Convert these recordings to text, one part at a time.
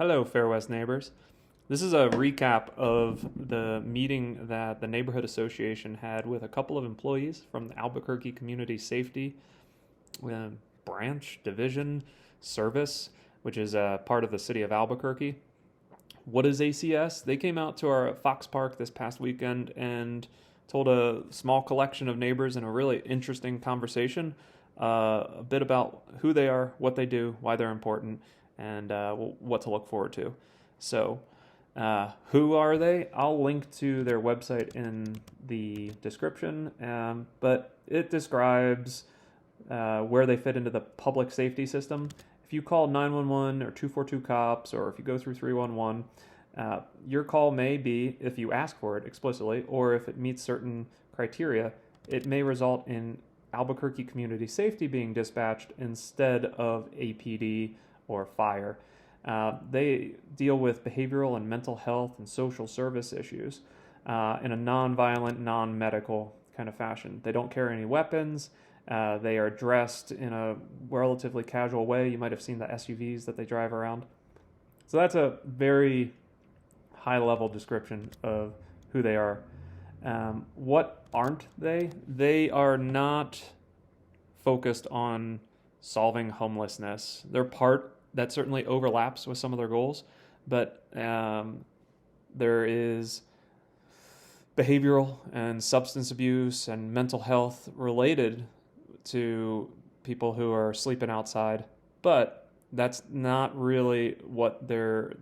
Hello, Fair West neighbors. This is a recap of the meeting that the Neighborhood Association had with a couple of employees from the Albuquerque Community Safety Branch Division Service, which is a part of the city of Albuquerque. What is ACS? They came out to our Fox Park this past weekend and told a small collection of neighbors in a really interesting conversation a bit about who they are, what they do, why they're important, and what to look forward to. So, who are they? I'll link to their website in the description, but it describes where they fit into the public safety system. If you call 911 or 242 cops, or if you go through 311, your call may be, if you ask for it explicitly, or if it meets certain criteria, it may result in Albuquerque Community Safety being dispatched instead of APD or fire. They deal with behavioral and mental health and social service issues in a non-violent, non-medical kind of fashion. They don't carry any weapons. They are dressed in a relatively casual way. You might have seen the SUVs that they drive around. So that's a very high-level description of who they are. What aren't they? They are not focused on solving homelessness. They're part that certainly overlaps with some of their goals, but there is behavioral and substance abuse and mental health related to people who are sleeping outside, but that's not really what they're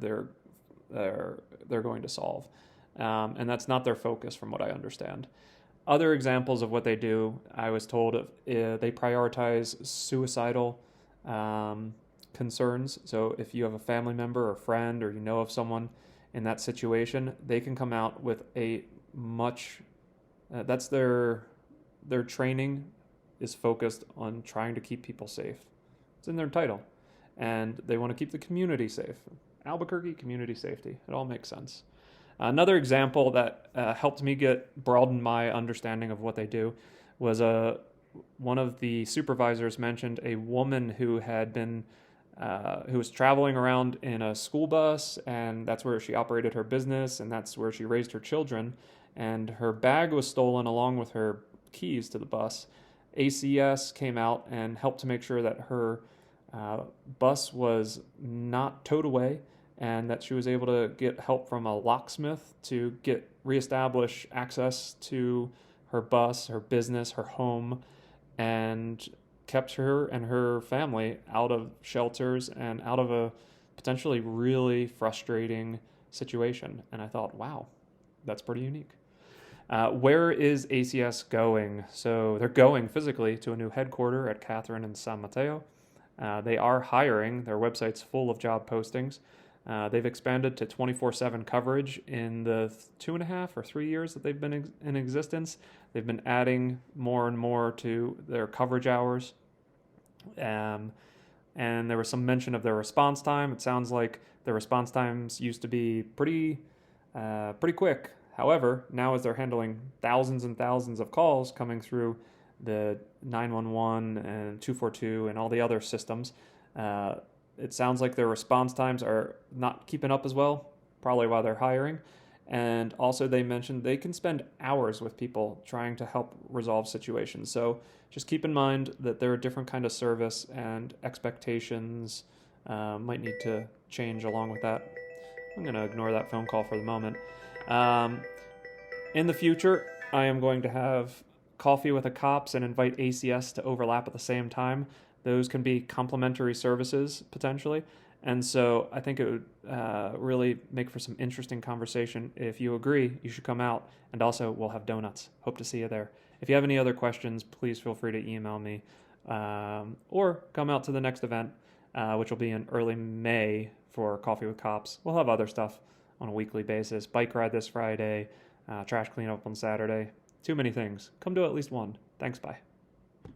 going to solve, and that's not their focus, from what I understand. Other examples of what they do, I was told, they prioritize suicidal concerns. So if you have a family member or friend, or you know of someone in that situation, they can come out with a much that's their training is focused on trying to keep people safe. It's in their title, and they want to keep the community safe. Albuquerque Community Safety. It all makes sense. Another example that helped me broaden my understanding of what they do was one of the supervisors mentioned a woman who had been who was traveling around in a school bus, and that's where she operated her business, and that's where she raised her children, and her bag was stolen along with her keys to the bus. ACS came out and helped to make sure that her bus was not towed away, and that she was able to get help from a locksmith to reestablish access to her bus, her business, her home, and kept her and her family out of shelters and out of a potentially really frustrating situation. And I thought, wow, that's pretty unique. Where is ACS going? So they're going physically to a new headquarters at Catherine and San Mateo. They are hiring. Their website's full of job postings. They've expanded to 24/7 coverage in the 2.5 or 3 years that they've been in existence. They've been adding more and more to their coverage hours. And there was some mention of their response time. It sounds like their response times used to be pretty quick. However, now as they're handling thousands and thousands of calls coming through the 911 and 242 and all the other systems, it sounds like their response times are not keeping up as well, probably while they're hiring. And also they mentioned they can spend hours with people trying to help resolve situations. So just keep in mind that they're a different kind of service, and expectations might need to change along with that. I'm going to ignore that phone call for the moment. In the future, I am going to have coffee with the cops and invite ACS to overlap at the same time. Those can be complementary services, potentially. And so I think it would really make for some interesting conversation. If you agree, you should come out. And also, we'll have donuts. Hope to see you there. If you have any other questions, please feel free to email me. Or come out to the next event, which will be in early May for Coffee with Cops. We'll have other stuff on a weekly basis. Bike ride this Friday, trash cleanup on Saturday. Too many things. Come to at least one. Thanks, bye.